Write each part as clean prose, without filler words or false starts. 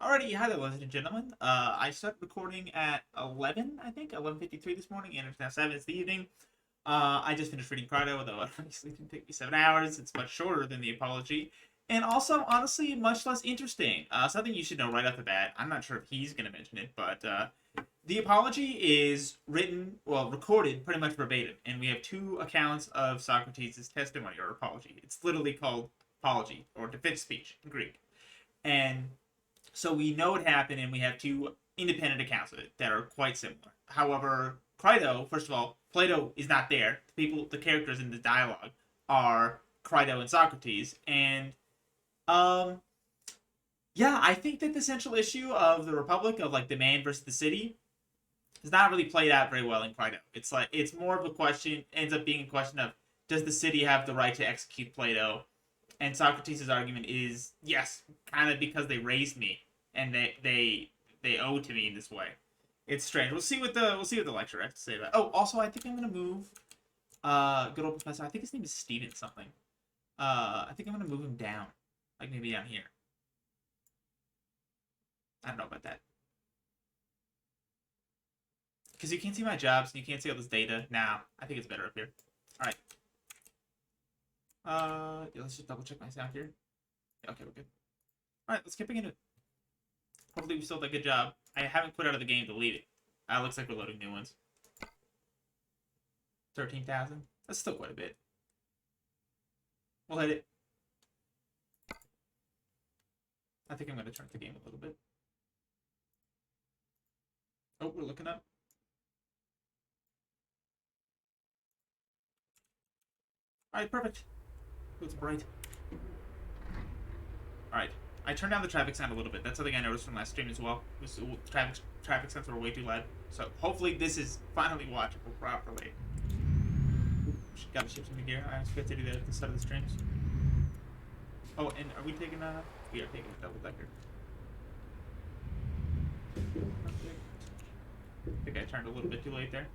Alrighty, hi there, ladies and gentlemen. I started recording at 11, I think, 11:53 this morning, and it's now 7. It's the evening. I just finished reading Crito, though it obviously didn't take me 7 hours. It's much shorter than the Apology, and also, honestly, much less interesting. Something you should know right off the bat. I'm not sure if he's going to mention it, but the Apology is recorded pretty much verbatim, and we have two accounts of Socrates' testimony or apology. It's literally called apology or defense speech in Greek, and so we know it happened, and we have two independent accounts of it that are quite similar. However, Crito, first of all, Plato is not there. The characters in the dialogue are Crito and Socrates, and um, yeah, I think that the central issue of the Republic, of like the man versus the city, is not really played out very well in Crito. It's more of a question, ends up being a question of, does the city have the right to execute Plato? And Socrates' argument is yes, kind of because they raised me and they owe to me in this way. It's strange. We'll see what the lecturer has to say about it. Oh, also, I think I'm gonna move. Good old professor. I think his name is Steven something. I think I'm gonna move him down, like maybe down here. I don't know about that because you can't see my jobs and you can't see all this data now. I think it's better up here. All right. Yeah, let's just double check my sound here. Yeah, okay, we're good. All right, let's get back into it. Hopefully we still did a good job. I haven't quit out of the game to leave it. Looks like we're loading new ones. 13,000. That's still quite a bit. We'll hit it. I think I'm going to turn up the game a little bit. Oh, we're looking up. Alright, perfect. It's bright. Alright. I turned down the traffic sound a little bit. That's something I noticed from last stream as well. Traffic sounds were way too loud. So hopefully this is finally watchable properly. Gotta ship some gear. I forgot to do that at the start of the streams. Oh, and are we taking a... We are taking a double decker. I think I turned a little bit too late there.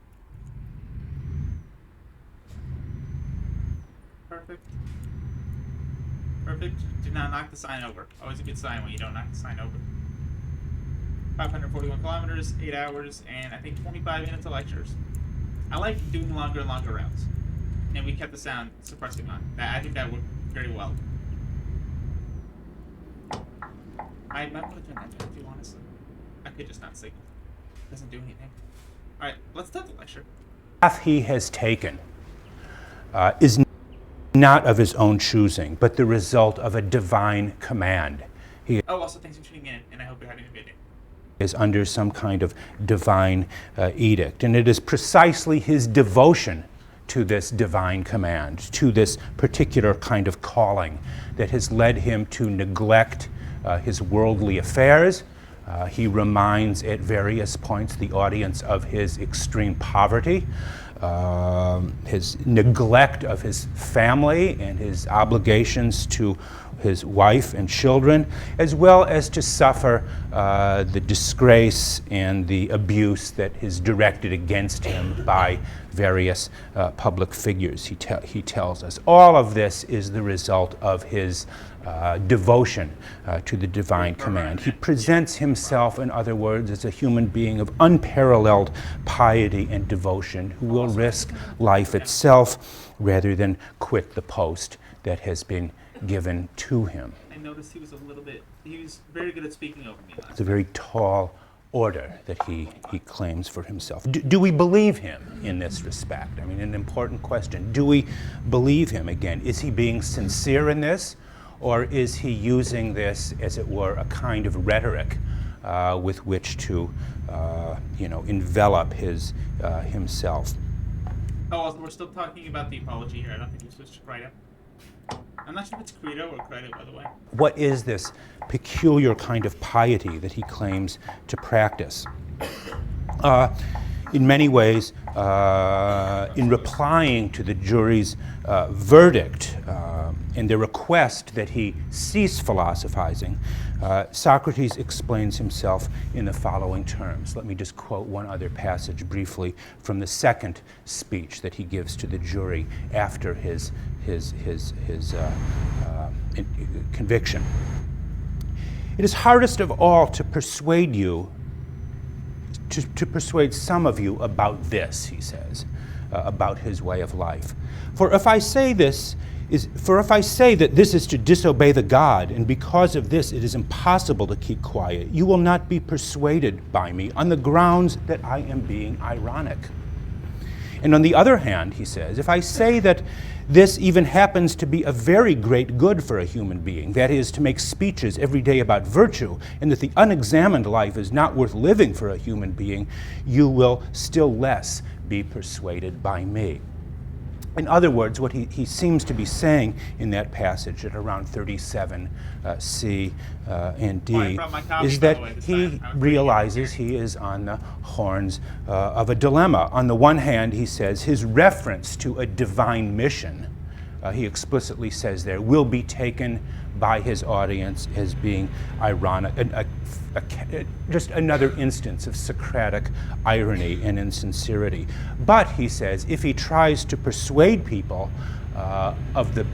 Perfect. Perfect. Do not knock the sign over. Always a good sign when you don't knock the sign over. 541 kilometers, 8 hours, and I think 25 minutes of lectures. I like doing longer and longer routes. And we kept the sound suppressing on. I think that worked very well. I might want to turn that down too, honestly. I could just not signal. It doesn't do anything. Alright, let's start the lecture. The path he has taken is not of his own choosing, but the result of a divine command. He also thanks for tuning in, and I hope you're having a good day. is under some kind of divine edict, and it is precisely his devotion to this divine command, to this particular kind of calling, that has led him to neglect his worldly affairs. He reminds at various points the audience of his extreme poverty, his neglect of his family and his obligations to his wife and children, as well as to suffer the disgrace and the abuse that is directed against him by various public figures, he tells us. All of this is the result of his devotion to the divine command. He presents himself, in other words, as a human being of unparalleled piety and devotion who will risk life itself rather than quit the post that has been given to him. I noticed he was very good at speaking over me. It's a very tall order that he claims for himself. Do we believe him in this respect? I mean, an important question. Do we believe him? Again, is he being sincere in this, or is he using this, as it were, a kind of rhetoric with which to, envelop himself? Oh, also, we're still talking about the apology here. I don't think we switched to Crito. I'm not sure if it's Crito or Crito, by the way. What is this peculiar kind of piety that he claims to practice? In many ways, in replying to the jury's verdict and their request that he cease philosophizing, Socrates explains himself in the following terms. Let me just quote one other passage briefly from the second speech that he gives to the jury after his conviction. It is hardest of all to persuade you, to persuade some of you about this, he says, about his way of life. For if I say that this is to disobey the God, and because of this it is impossible to keep quiet, you will not be persuaded by me on the grounds that I am being ironic. And on the other hand, he says, if I say that this even happens to be a very great good for a human being, that is, to make speeches every day about virtue, and that the unexamined life is not worth living for a human being, you will still less be persuaded by me. In other words, what he seems to be saying in that passage at around 37 C and D is that he realizes he is on the horns of a dilemma. On the one hand, he says his reference to a divine mission, he explicitly says there, will be taken by his audience as being ironic, just another instance of Socratic irony and insincerity. But, he says, if he tries to persuade people of the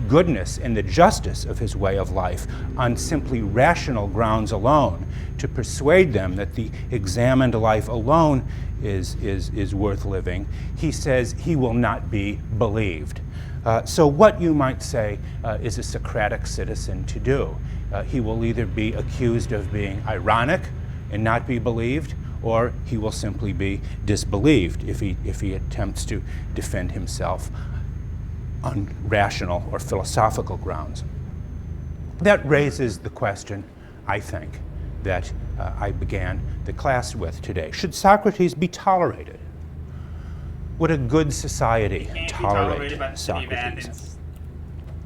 goodness and the justice of his way of life on simply rational grounds alone, to persuade them that the examined life alone is worth living, he says he will not be believed. So what you might say is a Socratic citizen to do. He will either be accused of being ironic and not be believed, or he will simply be disbelieved if he attempts to defend himself on rational or philosophical grounds. That raises the question, I think, that I began the class with today. Should Socrates be tolerated? Would a good society tolerate Socrates?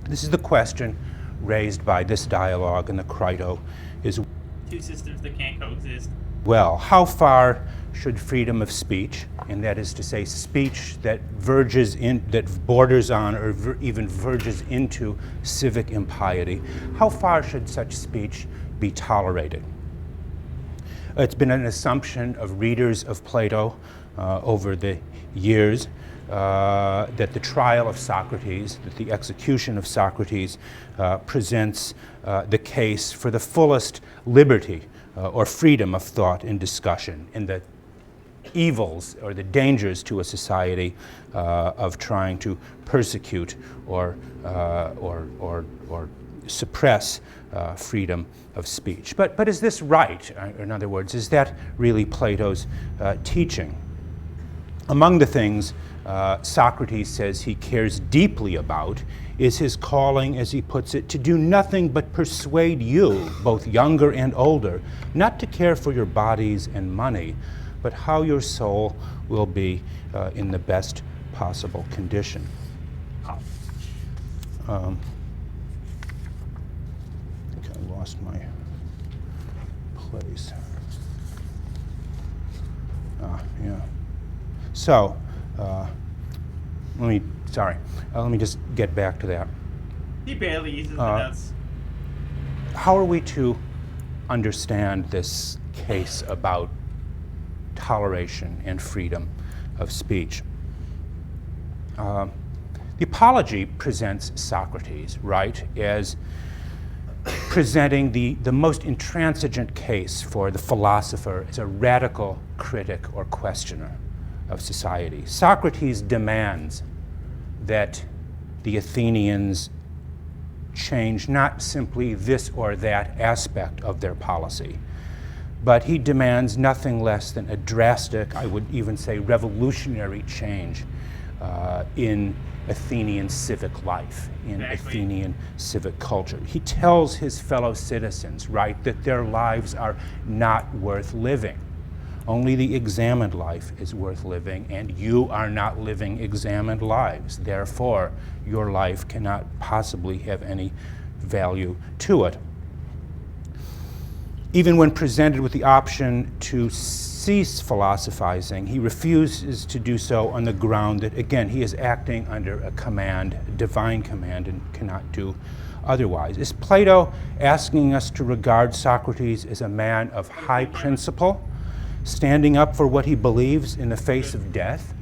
This is the question raised by this dialogue in the Crito. Is two systems that can't coexist. Well, how far should freedom of speech, and that is to say speech that borders on or even verges into civic impiety, how far should such speech be tolerated? It's been an assumption of readers of Plato over the years that the trial of Socrates, that the execution of Socrates presents the case for the fullest liberty or freedom of thought and discussion, and the evils or the dangers to a society of trying to persecute or suppress freedom of speech. But is this right? In other words, is that really Plato's teaching? Among the things Socrates says he cares deeply about is his calling, as he puts it, to do nothing but persuade you, both younger and older, not to care for your bodies and money, but how your soul will be in the best possible condition. I think I lost my place. Yeah. So, let me just get back to that. He barely uses the notes. How are we to understand this case about toleration and freedom of speech? The Apology presents Socrates, right, as presenting the most intransigent case for the philosopher as a radical critic or questioner of society. Socrates demands that the Athenians change not simply this or that aspect of their policy, but he demands nothing less than a drastic, I would even say revolutionary change in Athenian civic life, in Athenian civic culture. He tells his fellow citizens, right, that their lives are not worth living. Only the examined life is worth living, and you are not living examined lives. Therefore, your life cannot possibly have any value to it. Even when presented with the option to cease philosophizing, he refuses to do so on the ground that, again, he is acting under a command, a divine command, and cannot do otherwise. Is Plato asking us to regard Socrates as a man of high principle, standing up for what he believes in the face of death,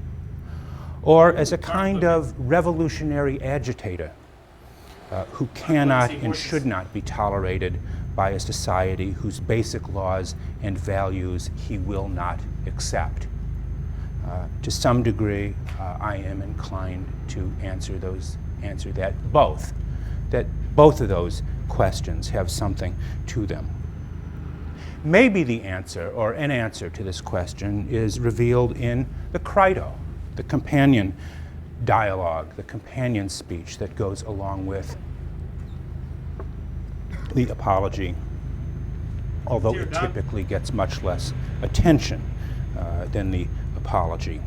or as a kind of revolutionary agitator who cannot and should not be tolerated by a society whose basic laws and values he will not accept. To some degree, I am inclined to answer that both of those questions have something to them. Maybe the answer, or an answer to this question, is revealed in the Crito, the companion dialogue, the companion speech that goes along with the apology, although it typically gets much less attention than the apology.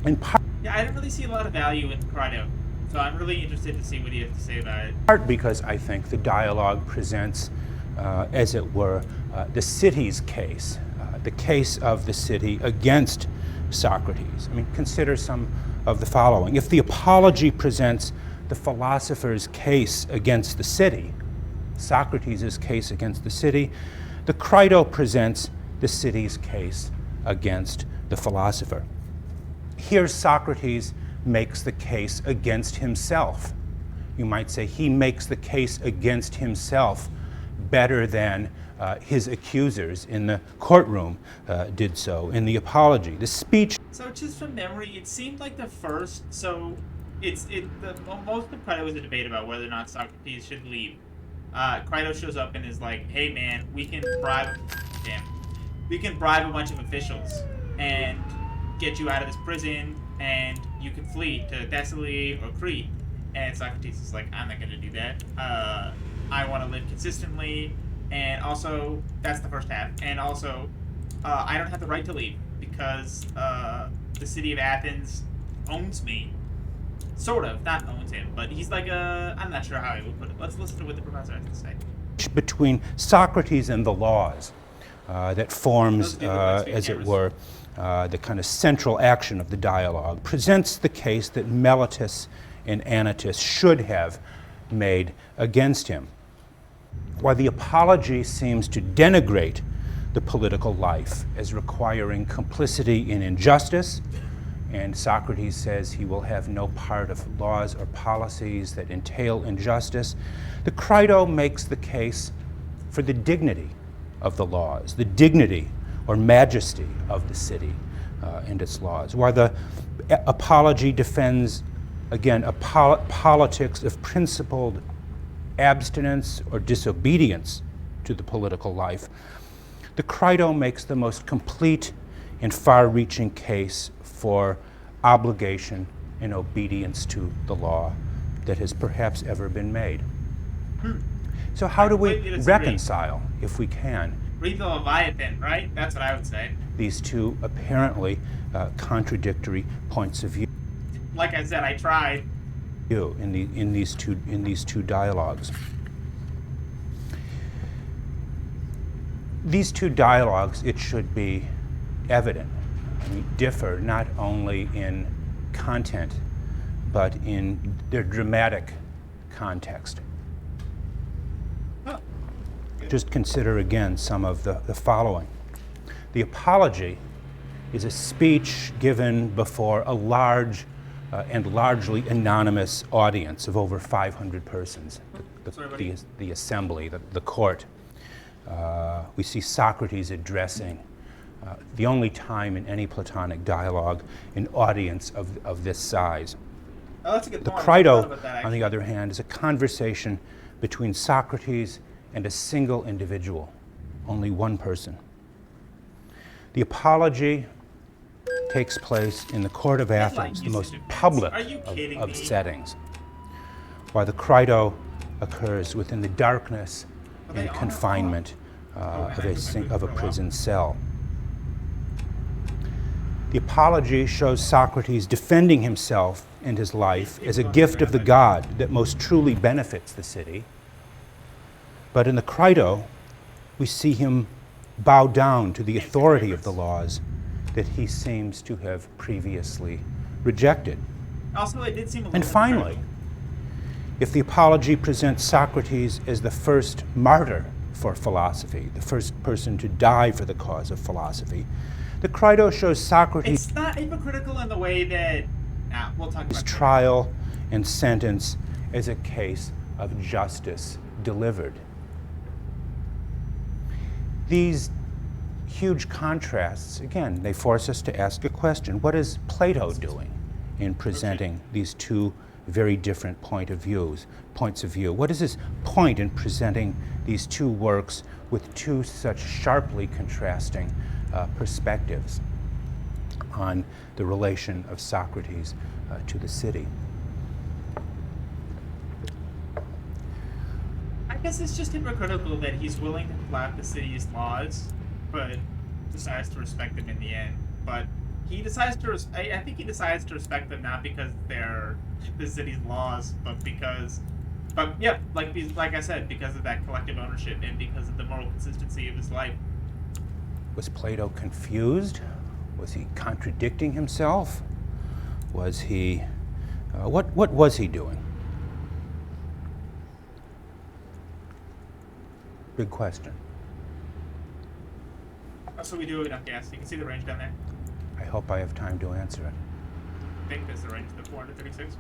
Yeah, I didn't really see a lot of value in Crito, so I'm really interested to see what you have to say about it. Part because I think the dialogue presents, as it were, the city's case, the case of the city against Socrates. I mean, consider some of the following. If the apology presents the philosopher's case against the city, Socrates' case against the city, the Crito presents the city's case against the philosopher. Here, Socrates makes the case against himself. You might say he makes the case against himself better than his accusers in the courtroom did so in the apology. The speech. So just from memory, it seemed like the first. So most of Crito was a debate about whether or not Socrates should leave. Crito shows up and is like, "Hey man, we can bribe a bunch of officials and get you out of this prison, and you can flee to Thessaly or Crete." And Socrates is like, "I'm not going to do that. I want to live consistently, and also that's the first half. And also, I don't have the right to leave because the city of Athens owns me." Sort of, not owns him, but he's like I'm not sure how I would put it. Let's listen to what the professor has to say. Between Socrates and the laws that forms, as it were, the kind of central action of the dialogue, presents the case that Meletus and Anytus should have made against him. While the apology seems to denigrate the political life as requiring complicity in injustice, and Socrates says he will have no part of laws or policies that entail injustice, the Crito makes the case for the dignity of the laws, the dignity or majesty of the city and its laws, while the apology defends, again, a politics of principled abstinence or disobedience to the political life. The Crito makes the most complete and far-reaching case for obligation and obedience to the law that has perhaps ever been made. So how do we reconcile, if we can, read the Leviathan, right? That's what I would say. These two apparently contradictory points of view? Like I said, I tried. In these two dialogues. These two dialogues, it should be evident, differ not only in content, but in their dramatic context. Oh. Just consider again some of the following. The apology is a speech given before a large and largely anonymous audience of over 500 persons, the assembly, the court. We see Socrates addressing, the only time in any Platonic dialogue, an audience of this size. Oh, that's a good The point. Crito, on the other hand, is a conversation between Socrates and a single individual, only one person. The apology takes place in the court of Athens, the most public of settings, while the Crito occurs within the darkness and confinement of a prison cell. The apology shows Socrates defending himself and his life as a gift of the god that most truly benefits the city. But in the Crito, we see him bow down to the authority of the laws that he seems to have previously rejected. Also, it did seem a little And finally, if the apology presents Socrates as the first martyr for philosophy, the first person to die for the cause of philosophy, the Crito shows Socrates' It's not hypocritical in the way that we'll talk about trial and sentence as a case of justice delivered. These huge contrasts, again, they force us to ask a question. What is Plato doing in presenting these two very different points of view? What is his point in presenting these two works with two such sharply contrasting perspectives on the relation of Socrates to the city? I guess it's just hypocritical that he's willing to flout the city's laws, but decides to respect them in the end. But he decides to. I think he decides to respect them not because they're the city's laws, but because. But yeah, like I said, because of that collective ownership and because of the moral consistency of his life. Was Plato confused? Was he contradicting himself? Was he? What was he doing? Big question. So we do enough gas. You can see the range down there. I hope I have time to answer it. I think that's the range of the 436.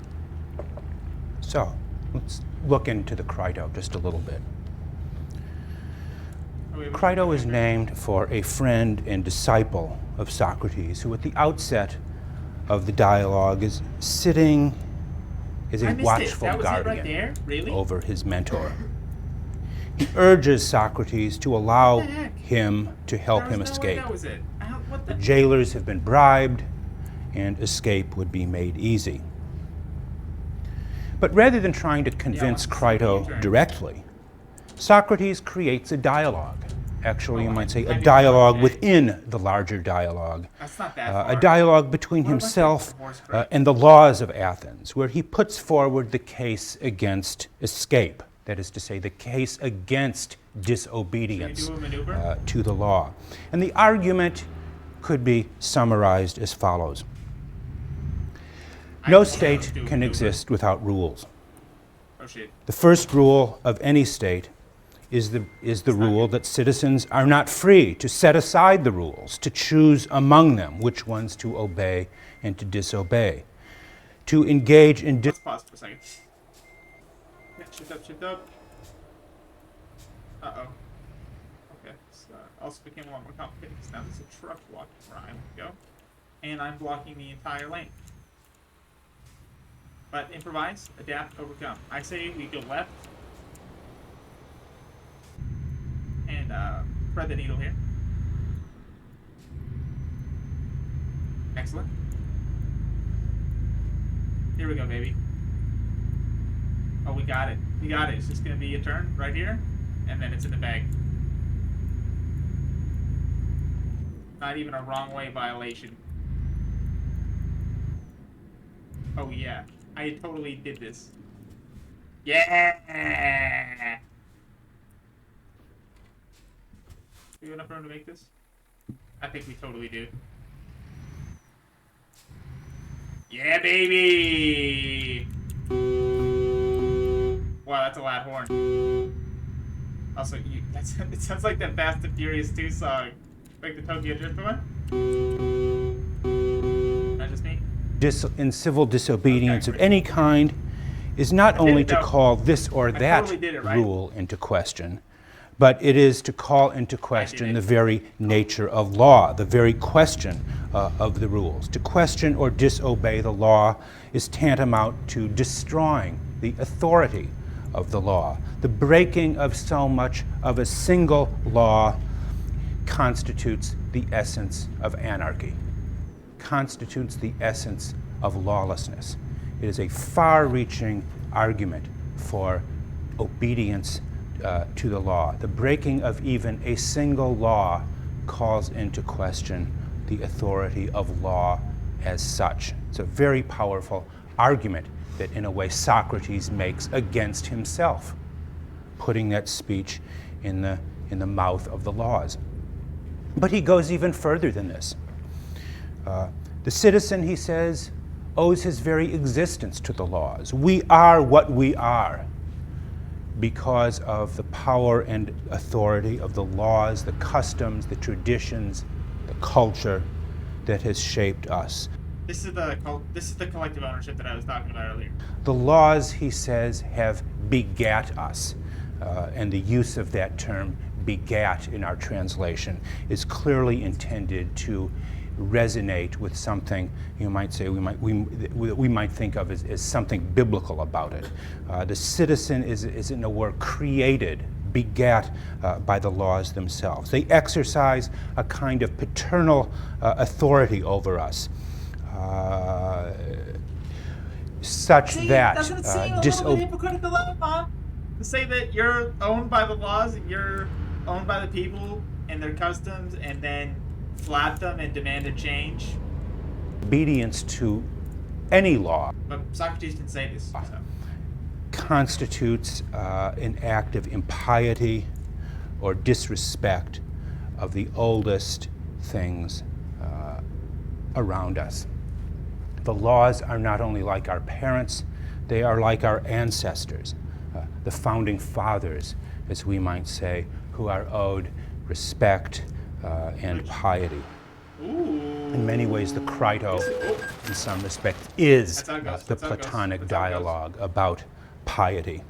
So, let's look into the Crito just a little bit. Crito is named for a friend and disciple of Socrates, who at the outset of the dialogue is sitting as a watchful guardian over his mentor. He urges Socrates to allow him to help him escape. The jailers have been bribed, and escape would be made easy. But rather than trying to convince Crito directly, Socrates creates a dialogue. Actually, you might say a dialogue within the larger dialogue. That's not that far. A dialogue between himself and the laws of Athens, where he puts forward the case against escape. That is to say, the case against disobedience to the law. And the argument could be summarized as follows. No state can exist without rules. The first rule of any state is the rule that citizens are not free to set aside the rules, to choose among them which ones to obey and to disobey. To engage in... Let's pause for a second. Shift up. Uh-oh. Okay, so also became a lot more complicated because now there's a truck blocking where I want to go. And I'm blocking the entire lane. But improvise, adapt, overcome. I say we go left. And thread the needle here. Excellent. Here we go, baby. Oh, we got it. We got it. It's just going to be a turn right here, and then it's in the bag. Not even a wrong way violation. Oh, yeah. I totally did this. Yeah! Do we have enough room to make this? I think we totally do. Yeah, baby! Wow, that's a loud horn. Also, it sounds like that Fast and Furious 2 song. Like the Tokyo Drift one? Not just me? In civil disobedience of any kind is not only to call this or that rule into question, but it is to call into question the very nature of law, the very question of the rules. To question or disobey the law is tantamount to destroying the authority of the law. The breaking of so much of a single law constitutes the essence of anarchy, constitutes the essence of lawlessness. It is a far-reaching argument for obedience to the law. The breaking of even a single law calls into question the authority of law as such. It's a very powerful argument that, in a way, Socrates makes against himself, putting that speech in the mouth of the laws. But he goes even further than this. The citizen, he says, owes his very existence to the laws. We are what we are because of the power and authority of the laws, the customs, the traditions, the culture that has shaped us. This is the collective ownership that I was talking about earlier. The laws, he says, have begat us, and the use of that term begat in our translation is clearly intended to resonate with something you might say we might think of as something biblical about it. The citizen is in a word created, begat by the laws themselves. They exercise a kind of paternal authority over us, such that doesn't it seem a little bit hypocritical, huh? To say that you're owned by the laws and you're owned by the people and their customs, and then flap them and demand a change. Obedience to any law. But Socrates didn't say this. So. Constitutes an act of impiety or disrespect of the oldest things around us. The laws are not only like our parents, they are like our ancestors, the founding fathers, as we might say, who are owed respect and piety. Ooh. In many ways, the Crito, in some respect, is the Platonic dialogue about piety.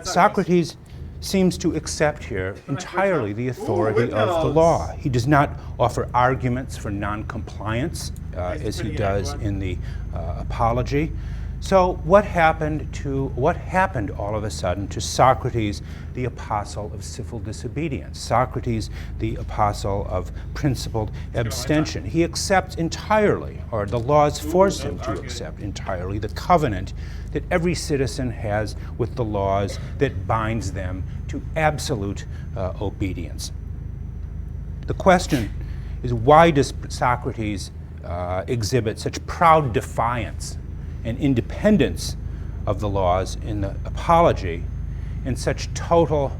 Socrates seems to accept here entirely the authority of the law. He does not offer arguments for non-compliance as he does in the Apology. So what happened all of a sudden to Socrates, the apostle of civil disobedience? Socrates, the apostle of principled abstention. He accepts entirely, or the laws force him to accept entirely, the covenant that every citizen has with the laws that binds them to absolute obedience. The question is, why does Socrates exhibit such proud defiance and independence of the laws in the Apology, and such total,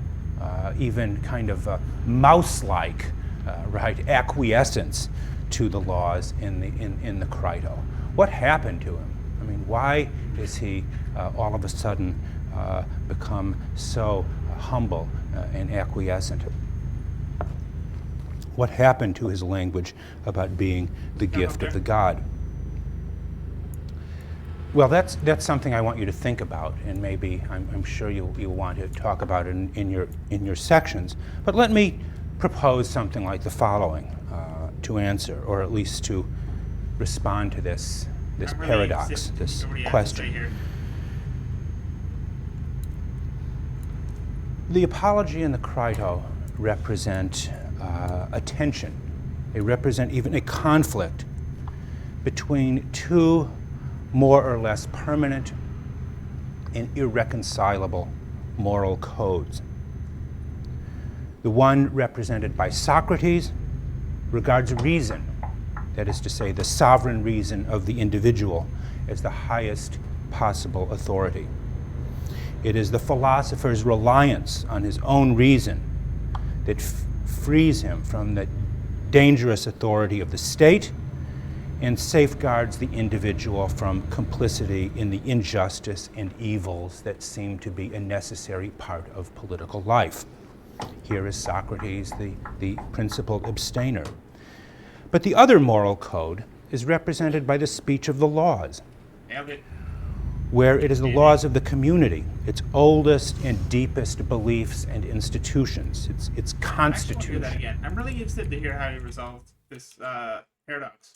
even kind of mouse-like, acquiescence to the laws in the Crito? What happened to him? I mean, why is he all of a sudden become so humble and acquiescent? What happened to his language about being the gift of the god? Well, that's something I want you to think about, and maybe I'm sure you'll want to talk about it in your sections. But let me propose something like the following to answer, or at least to respond to this paradox, this question. The Apology and the Crito represent a tension. They represent even a conflict between two more or less permanent and irreconcilable moral codes. The one represented by Socrates regards reason, that is to say, the sovereign reason of the individual, as the highest possible authority. It is the philosopher's reliance on his own reason that frees him from the dangerous authority of the state and safeguards the individual from complicity in the injustice and evils that seem to be a necessary part of political life. Here is Socrates, the principled abstainer. But the other moral code is represented by the speech of the laws, where it is the laws of the community, its oldest and deepest beliefs and institutions, its constitution. I do that again. I'm really interested to hear how you resolved this paradox.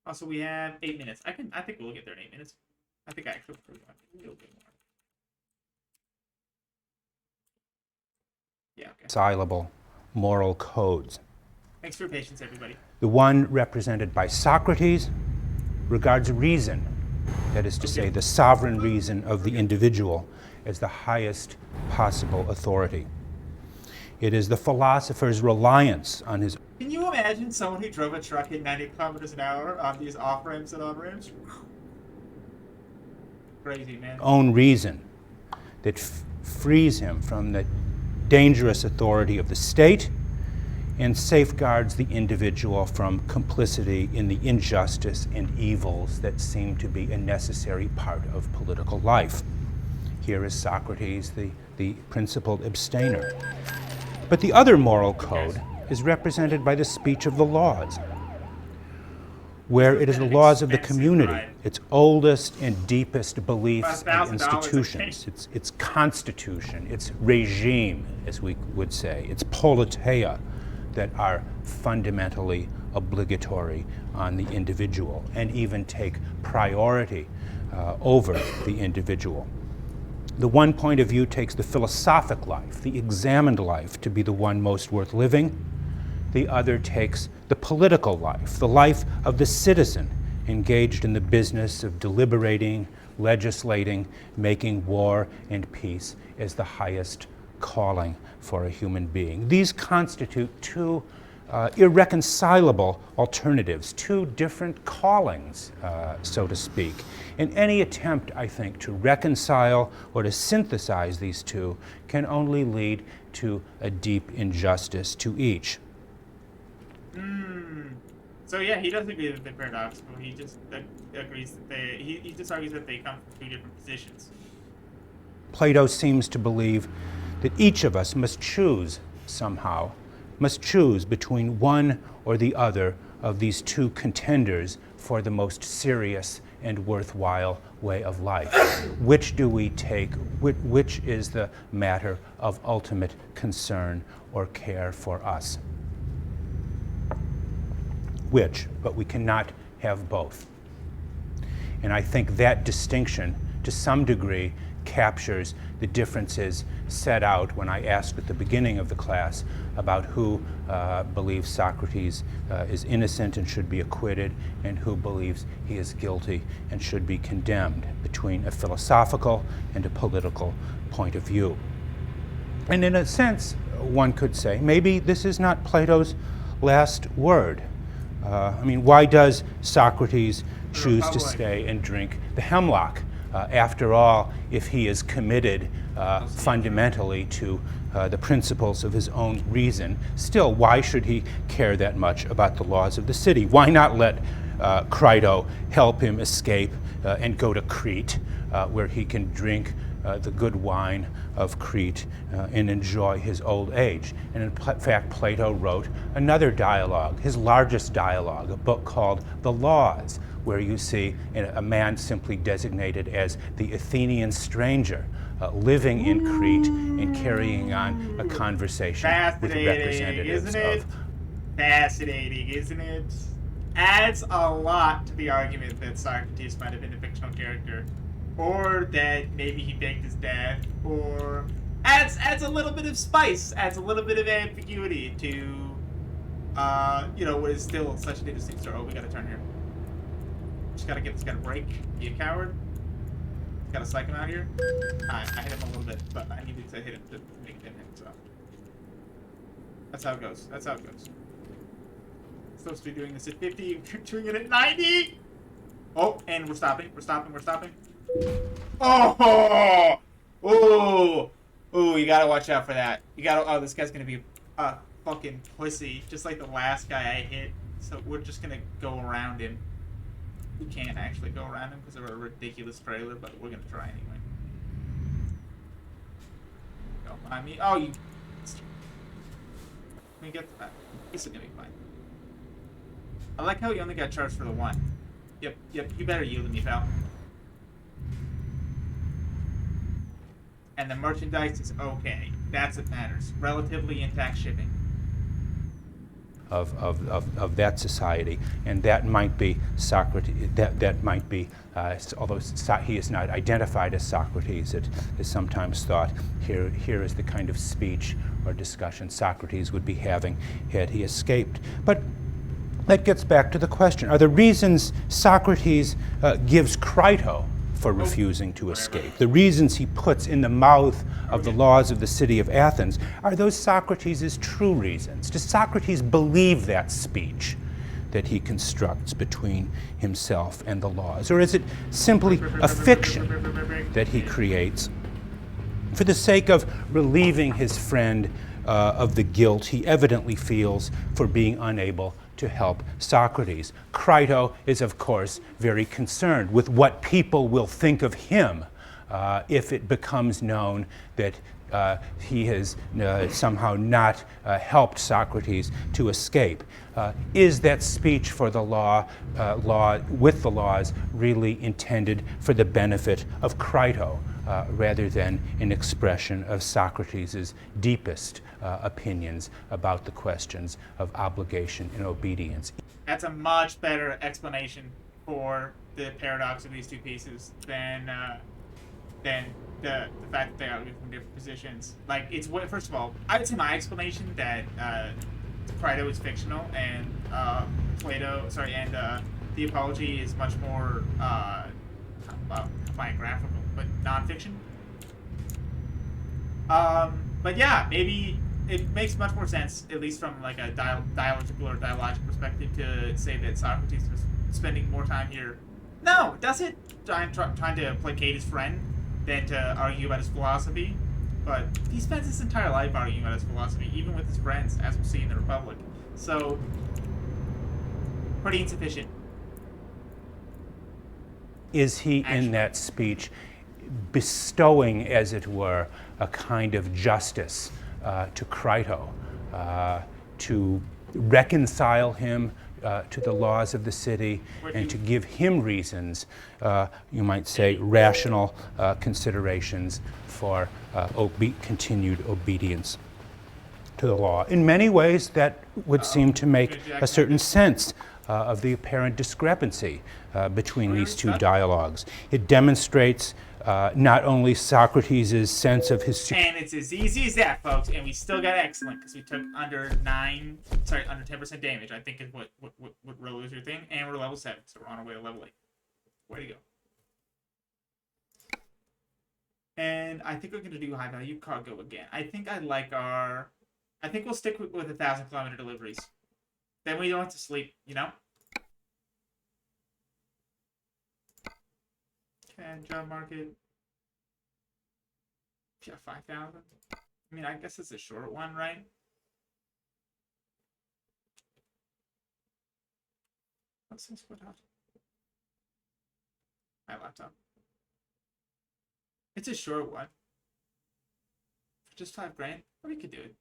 Also, we have 8 minutes. I think we'll get there in 8 minutes. I think I actually forgot a little bit more. Yeah, okay. Reconcilable moral codes. Thanks for your patience, everybody. The one represented by Socrates regards reason, that is to say, the sovereign reason of the individual, as the highest possible authority. It is the philosopher's reliance on his... Can you imagine someone who drove a truck at 90 kilometers an hour on these off-ramps and on-ramps? Crazy, man. Own reason that frees him from the dangerous authority of the state and safeguards the individual from complicity in the injustice and evils that seem to be a necessary part of political life. Here is Socrates, the principled abstainer. But the other moral code is represented by the speech of the laws, where it is the laws of the expensive community, ride. its oldest and deepest beliefs About and $1,000 a institutions, piece. its constitution, its regime, as we would say, its politeia, that are fundamentally obligatory on the individual and even take priority over the individual. The one point of view takes the philosophic life, the examined life, to be the one most worth living. The other takes the political life, the life of the citizen engaged in the business of deliberating, legislating, making war and peace as the highest calling for a human being. These constitute two irreconcilable alternatives, two different callings, so to speak. And any attempt, I think, to reconcile or to synthesize these two can only lead to a deep injustice to each. So yeah, he does agree that they're paradoxical. He just agrees that he just argues that they come from two different positions. Plato seems to believe that each of us must choose somehow, must choose between one or the other of these two contenders for the most serious and worthwhile way of life. Which do we take? Which is the matter of ultimate concern or care for us? Which, but we cannot have both. And I think that distinction, to some degree, captures the differences set out when I asked at the beginning of the class about who believes Socrates is innocent and should be acquitted, and who believes he is guilty and should be condemned, between a philosophical and a political point of view. And in a sense, one could say, maybe this is not Plato's last word. Why does Socrates choose to stay and drink the hemlock? After all, if he is committed fundamentally to the principles of his own reason, still, why should he care that much about the laws of the city? Why not let Crito help him escape and go to Crete, where he can drink the good wine of Crete and enjoy his old age? And in fact, Plato wrote another dialogue, his largest dialogue, a book called The Laws, where you see a man simply designated as the Athenian stranger living in Crete and carrying on a conversation with representatives of... Fascinating, isn't it? Adds a lot to the argument that Socrates might have been a fictional character, or that maybe he begged his dad, or adds a little bit of spice, adds a little bit of ambiguity to what is still such an interesting story. Oh, we gotta turn here. Just gotta get this guy to break. Be a coward. Gotta psych him out here. I hit him a little bit, but I needed to hit him to make it hit him, so. That's how it goes. That's how it goes. Supposed to be doing this at 50, we're doing it at 90! Oh, and we're stopping. Oh! Oh, you gotta watch out for that. This guy's gonna be a fucking pussy, just like the last guy I hit. So we're just gonna go around him. We can't actually go around him because of a ridiculous trailer, but we're gonna try anyway. Don't mind me. Oh, you... Let me get to that. This is gonna be fine. I like how you only got charged for the one. Yep, you better yield to me, pal. And the merchandise is okay. That's what matters. Relatively intact shipping. Of that society, and that might be Socrates. That might be, although he is not identified as Socrates, it is sometimes thought here is the kind of speech or discussion Socrates would be having had he escaped. But that gets back to the question: are the reasons Socrates gives Crito for refusing to escape, the reasons he puts in the mouth of the laws of the city of Athens, are those Socrates' true reasons? Does Socrates believe that speech that he constructs between himself and the laws? Or is it simply a fiction that he creates for the sake of relieving his friend of the guilt he evidently feels for being unable to help Socrates? Crito is, of course, very concerned with what people will think of him if it becomes known that he has somehow not helped Socrates to escape. Is that speech for the law with the laws really intended for the benefit of Crito rather than an expression of Socrates' deepest opinions about the questions of obligation and obedience? That's a much better explanation for the paradox of these two pieces than the fact that they are from different positions. Like, it's what, first of all, I would say my explanation that Crito is fictional and the Apology is much more biographical, but nonfiction. But yeah, maybe it makes much more sense, at least from like a dialogical or dialogic perspective, to say that Socrates was spending more time here. No, does it? Trying to placate his friend than to argue about his philosophy. But he spends his entire life arguing about his philosophy, even with his friends, as we'll see in the Republic. So, pretty insufficient. Is he, in that speech, bestowing, as it were, a kind of justice to Crito, to reconcile him to the laws of the city, and to give him reasons, you might say, rational considerations for continued obedience to the law? In many ways, that would seem to make a certain sense of the apparent discrepancy between these two dialogues. It demonstrates not only Socrates' sense of his... And it's as easy as that, folks, and we still got excellent, because we took under 10% damage, I think is what rolls your thing, and we're level 7, so we're on our way to level 8. Way to go. And I think we're going to do high value cargo again. I think we'll stick with 1,000-kilometer deliveries. Then we don't have to sleep, you know? And job market. Yeah, 5,000. I mean, I guess it's a short one, right? What's this? What out? My laptop. It's a short one. For just $5,000, we could do it.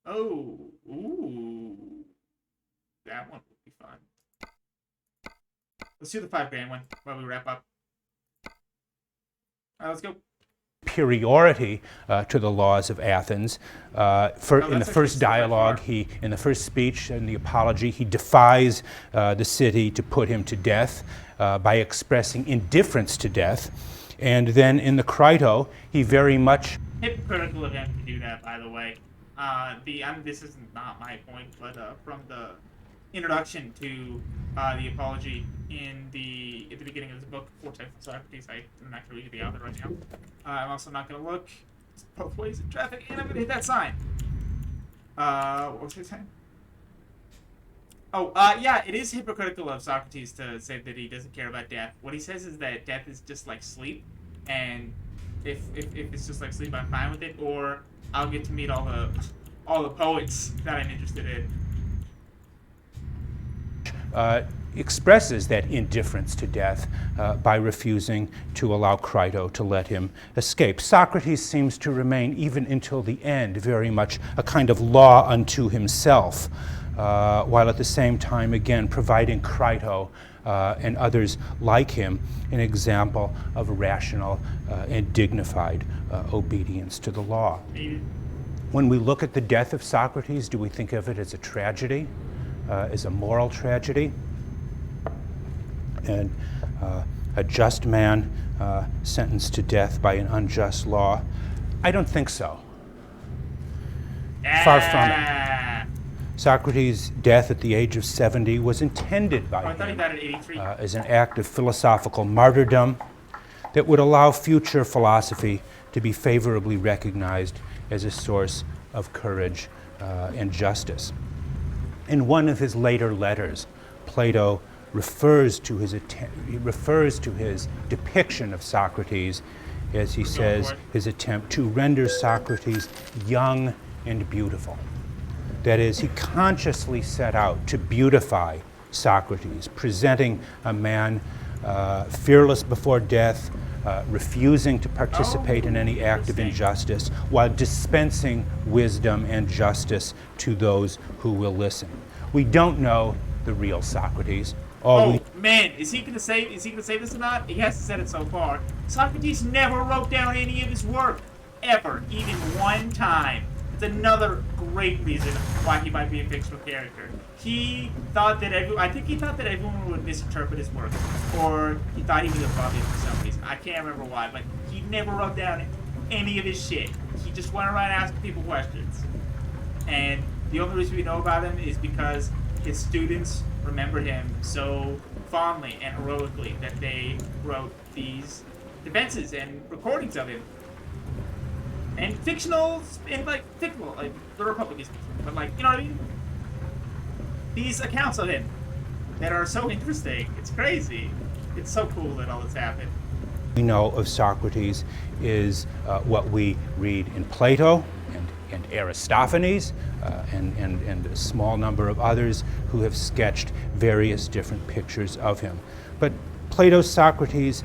Oh, ooh, that one would be fun. Let's do the $5,000 one while we wrap up. All right, let's go. Superiority to the laws of Athens. In the first dialogue, in the first speech, in the Apology, he defies the city to put him to death by expressing indifference to death. And then in the Crito, he very much... Hypocritical of him to do that, by the way. This is not my point, but from the introduction to the Apology at the beginning of the book, Four Types of Socrates, I'm not going to read the author right now. I'm also not going to look both ways in traffic, and I'm going to hit that sign. What was I saying? Oh, yeah, it is hypocritical of Socrates to say that he doesn't care about death. What he says is that death is just like sleep, and if it's just like sleep, I'm fine with it, or I'll get to meet all the poets that I'm interested in. Expresses that indifference to death by refusing to allow Crito to let him escape. Socrates seems to remain, even until the end, very much a kind of law unto himself, while at the same time, again, providing Crito and others like him an example of rational and dignified obedience to the law. When we look at the death of Socrates, do we think of it as a tragedy, as a moral tragedy? And a just man sentenced to death by an unjust law? I don't think so. Far from it. Socrates' death at the age of 70 was intended by him as an act of philosophical martyrdom that would allow future philosophy to be favorably recognized as a source of courage and justice. In one of his later letters, Plato refers to his depiction of Socrates as he says his attempt to render Socrates young and beautiful. That is, he consciously set out to beautify Socrates, presenting a man fearless before death, refusing to participate in any act of interesting. injustice, while dispensing wisdom and justice to those who will listen. We don't know the real Socrates. All we Man, is he gonna say this or not? He hasn't said it so far. Socrates never wrote down any of his work. Ever. Even one time. It's another great reason why he might be a fictional character. He thought that everyone would misinterpret his work. Or he thought he was above it for some reason. I can't remember why, but he never wrote down any of his shit. He just went around asking people questions. And the only reason we know about him is because his students remember him so fondly and heroically that they wrote these defenses and recordings of him. And fictional, like the Republic is, but like, you know what I mean? These accounts of him that are so interesting. It's crazy. It's so cool that all this happened. we know of Socrates is what we read in Plato and Aristophanes and a small number of others who have sketched various different pictures of him. But Plato's Socrates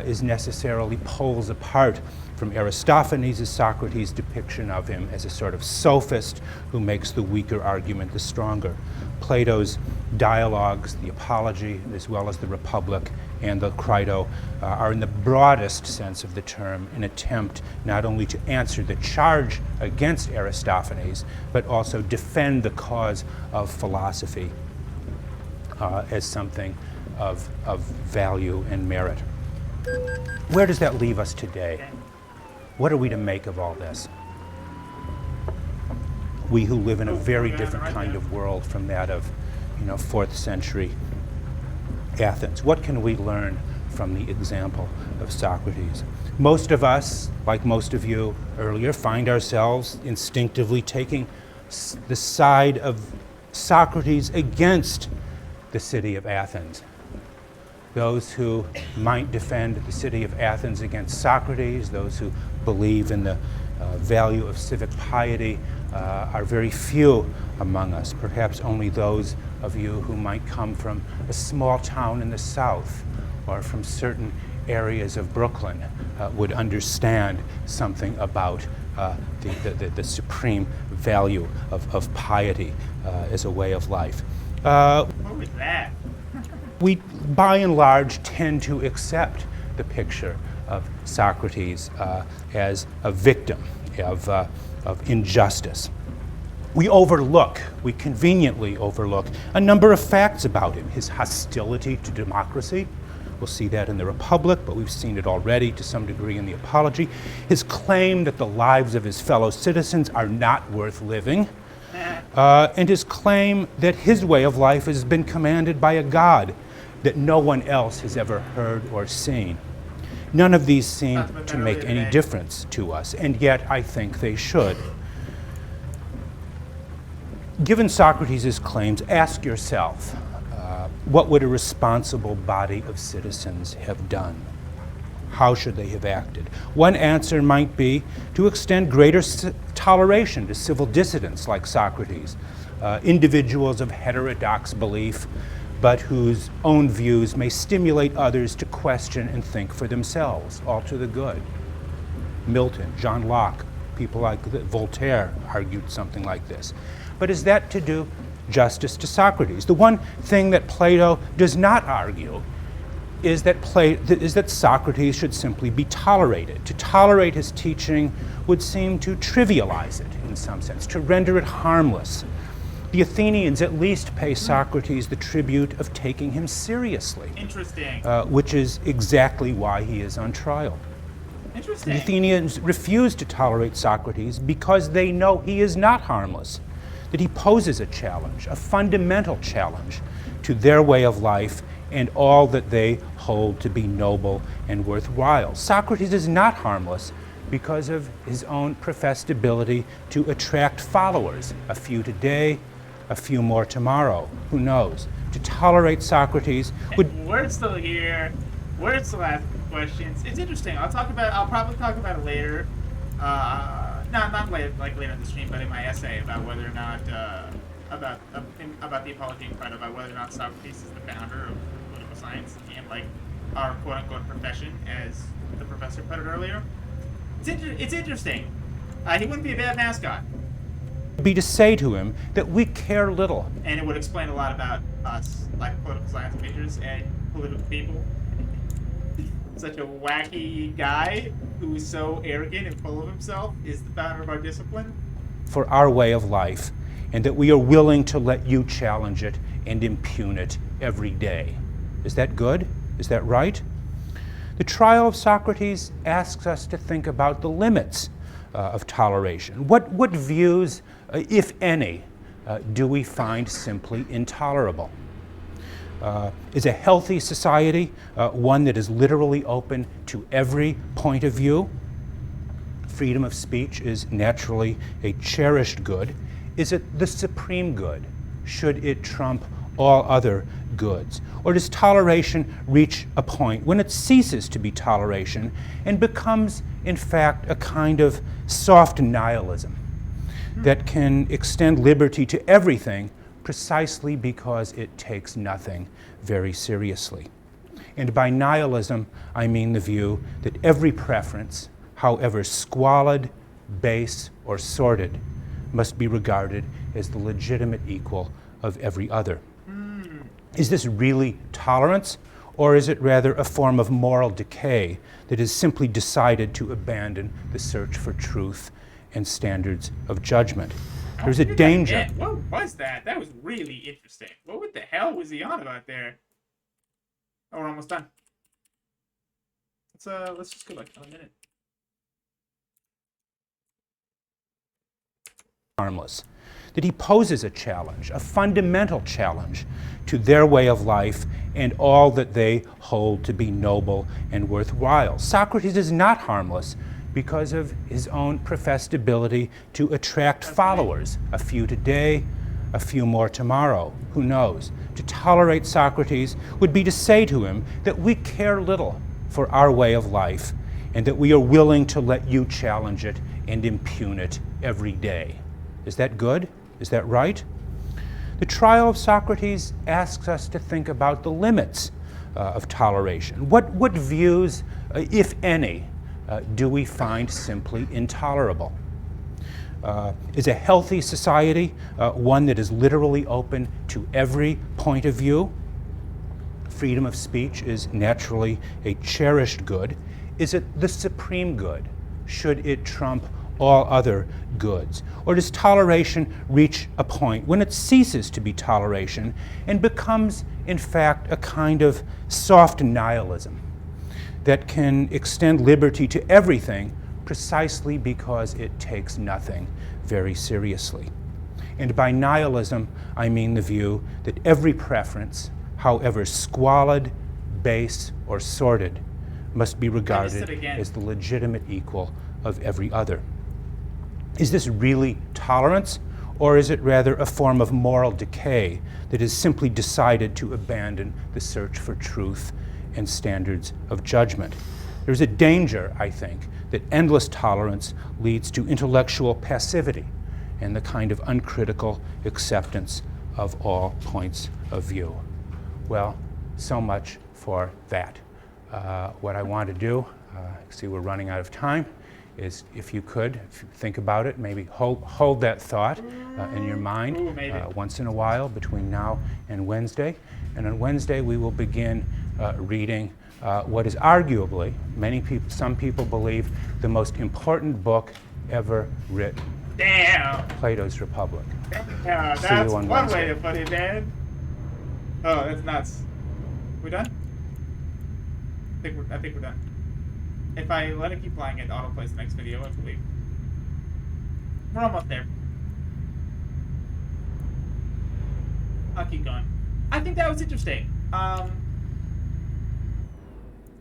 is necessarily poles apart from Aristophanes' Socrates' depiction of him as a sort of sophist who makes the weaker argument the stronger. Plato's dialogues, the Apology, as well as the Republic and the Crito, are in the broadest sense of the term an attempt not only to answer the charge against Aristophanes, but also defend the cause of philosophy as something of value and merit. Where does that leave us today? What are we to make of all this? We who live in a very different kind of world from that of, 4th century Athens. What can we learn from the example of Socrates? Most of us, like most of you earlier, find ourselves instinctively taking the side of Socrates against the city of Athens. Those who might defend the city of Athens against Socrates, those who believe in the value of civic piety, are very few among us. Perhaps only those of you who might come from a small town in the South or from certain areas of Brooklyn would understand something about the supreme value of piety as a way of life. What was that? We, by and large, tend to accept the picture of Socrates as a victim of injustice. We conveniently overlook a number of facts about him. His hostility to democracy, we'll see that in the Republic, but we've seen it already to some degree in the Apology. His claim that the lives of his fellow citizens are not worth living, and his claim that his way of life has been commanded by a God that no one else has ever heard or seen. None of these seem to make any difference to us, and yet I think they should. Given Socrates' claims, ask yourself, what would a responsible body of citizens have done? How should they have acted? One answer might be to extend greater toleration to civil dissidents like Socrates, individuals of heterodox belief, but whose own views may stimulate others to question and think for themselves, all to the good. Milton, John Locke, people like Voltaire argued something like this. But is that to do justice to Socrates? The one thing that Plato does not argue is that Socrates should simply be tolerated. To tolerate his teaching would seem to trivialize it in some sense, to render it harmless. The Athenians at least pay Socrates the tribute of taking him seriously. Interesting. Which is exactly why he is on trial. Interesting. The Athenians refuse to tolerate Socrates because they know he is not harmless, that he poses a challenge, a fundamental challenge to their way of life and all that they hold to be noble and worthwhile. Socrates is not harmless because of his own professed ability to attract followers, a few today, a few more tomorrow, who knows? To tolerate Socrates would... We're still here. We're still asking questions. It's interesting. I'll probably talk about it later. Not later, like later in the stream, but in my essay about whether or not about the Apology and Crito, about whether or not Socrates is the founder of political science and like our quote unquote profession as the professor put it earlier. It's interesting. He wouldn't be a bad mascot. Be to say to him that we care little. And it would explain a lot about us, like political science majors and political people. Such a wacky guy who is so arrogant and full of himself is the founder of our discipline. For our way of life, and that we are willing to let you challenge it and impugn it every day. Is that good? Is that right? The trial of Socrates asks us to think about the limits of toleration. What views, if any, do we find simply intolerable? Is a healthy society one that is literally open to every point of view? Freedom of speech is naturally a cherished good. Is it the supreme good? Should it trump all other goods? Or does toleration reach a point when it ceases to be toleration and becomes, in fact, a kind of soft nihilism that can extend liberty to everything precisely because it takes nothing very seriously? And by nihilism, I mean the view that every preference, however squalid, base, or sordid, must be regarded as the legitimate equal of every other. Is this really tolerance, or is it rather a form of moral decay that has simply decided to abandon the search for truth and standards of judgment? There's a danger. What was that? That was really interesting. What the hell was he on about there? Oh, we're almost done. Let's just go like a minute. Harmless. That he poses a challenge, a fundamental challenge to their way of life and all that they hold to be noble and worthwhile. Socrates is not harmless because of his own professed ability to attract followers, a few today, a few more tomorrow, who knows. To tolerate Socrates would be to say to him that we care little for our way of life and that we are willing to let you challenge it and impugn it every day. Is that good? Is that right? The trial of Socrates asks us to think about the limits of toleration. What views, if any, do we find simply intolerable? Is a healthy society one that is literally open to every point of view? Freedom of speech is naturally a cherished good. Is it the supreme good? Should it trump all other goods? Or does toleration reach a point when it ceases to be toleration and becomes, in fact, a kind of soft nihilism that can extend liberty to everything precisely because it takes nothing very seriously? And by nihilism, I mean the view that every preference, however squalid, base, or sordid, must be regarded as the legitimate equal of every other. Is this really tolerance, or is it rather a form of moral decay that has simply decided to abandon the search for truth and standards of judgment? There's a danger, I think, that endless tolerance leads to intellectual passivity and the kind of uncritical acceptance of all points of view. Well, so much for that. What I want to do, see we're running out of time, is if you think about it, maybe hold that thought in your mind once in a while between now and Wednesday. And on Wednesday we will begin reading what is arguably, some people believe, the most important book ever written. Damn! Plato's Republic. Yeah, that's one way to put it, man. Oh, that's nuts. We done? I think we're done. If I let it keep playing, it autoplays the next video, I believe. We're almost there. I'll keep going. I think that was interesting. I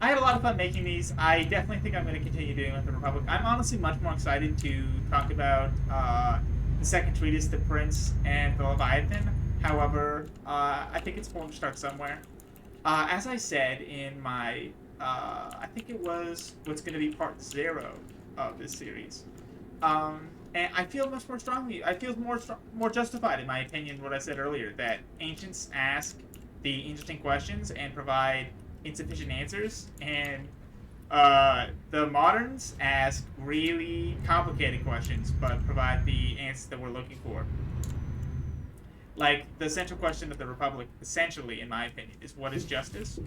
had a lot of fun making these. I definitely think I'm going to continue doing with the Republic. I'm honestly much more excited to talk about the second treatise, The Prince and the Leviathan. However, I think it's important to start somewhere. As I said in my, I think it was what's going to be part 0 of this series. And I feel much more strongly, I feel more justified in my opinion what I said earlier, that ancients ask the interesting questions and provide insufficient answers, and The moderns ask really complicated questions, but provide the answers that we're looking for. Like the central question of the Republic, essentially, in my opinion, is what is justice?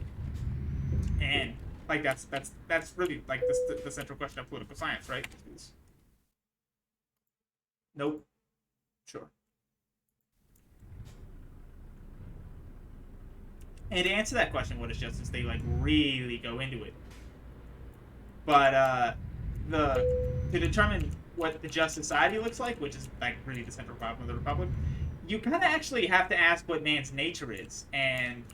And like that's really like the central question of political science, right? Nope. Sure. And to answer that question, what is justice? They like really go into it. But the to determine what the just society looks like, which is like really the central problem of the Republic, you kind of actually have to ask what man's nature is and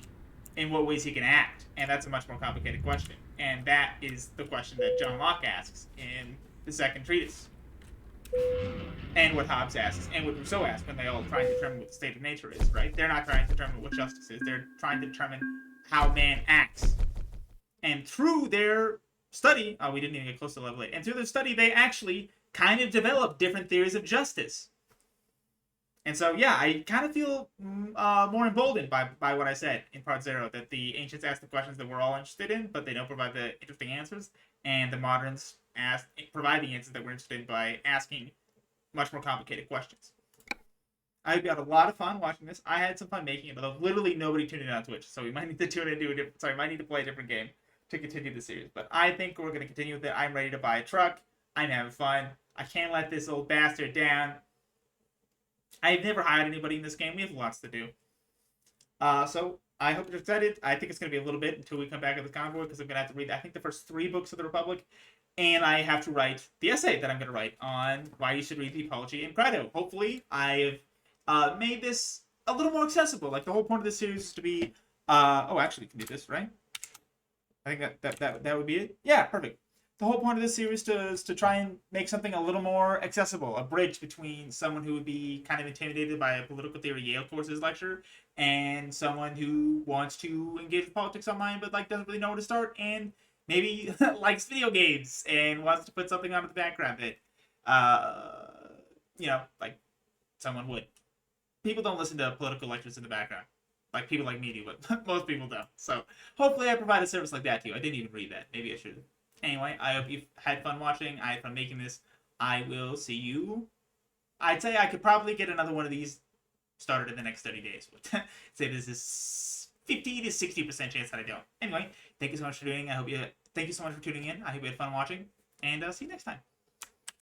in what ways he can act, and that's a much more complicated question. And that is the question that John Locke asks in the second treatise, and what Hobbes asks, and what Rousseau asks when they all try and determine what the state of nature is. Right? They're not trying to determine what justice is; they're trying to determine how man acts. And through their study, we didn't even get close to level 8. And through their study, they actually kind of developed different theories of justice. And so, yeah, I kind of feel more emboldened by what I said in part 0, that the ancients ask the questions that we're all interested in, but they don't provide the interesting answers, and the moderns provide the answers that we're interested in by asking much more complicated questions. I had a lot of fun watching this. I had some fun making it, although literally nobody tuned in on Twitch, so we might need to tune into I might need to play a different game to continue the series. But I think we're going to continue with it. I'm ready to buy a truck. I'm having fun. I can't let this old bastard down. I've never hired anybody in this game. We have lots to do. So I hope you're excited. I think it's going to be a little bit until we come back at the Convoy, because I'm going to have to read, I think, the first 3 books of the Republic. And I have to write the essay that I'm going to write on why you should read the Apology and Crito. Hopefully, I've made this a little more accessible. Like, the whole point of this series is to be... actually, you can do this, right? I think that would be it. Yeah, perfect. The whole point of this series is to try and make something a little more accessible, a bridge between someone who would be kind of intimidated by a political theory Yale courses lecture and someone who wants to engage with politics online but like doesn't really know where to start and maybe likes video games and wants to put something on in the background that like someone would. People don't listen to political lectures in the background. Like people like me do, but most people don't. So hopefully I provide a service like that to you. I didn't even read that. Maybe I should. Anyway, I hope you've had fun watching. I had fun making this. I will see you. I'd say I could probably get another one of these started in the next 30 days. Say there's this 50 to 60% chance that I don't. Anyway, thank you so much for tuning in. Thank you so much for tuning in. I hope you had fun watching, and I'll see you next time.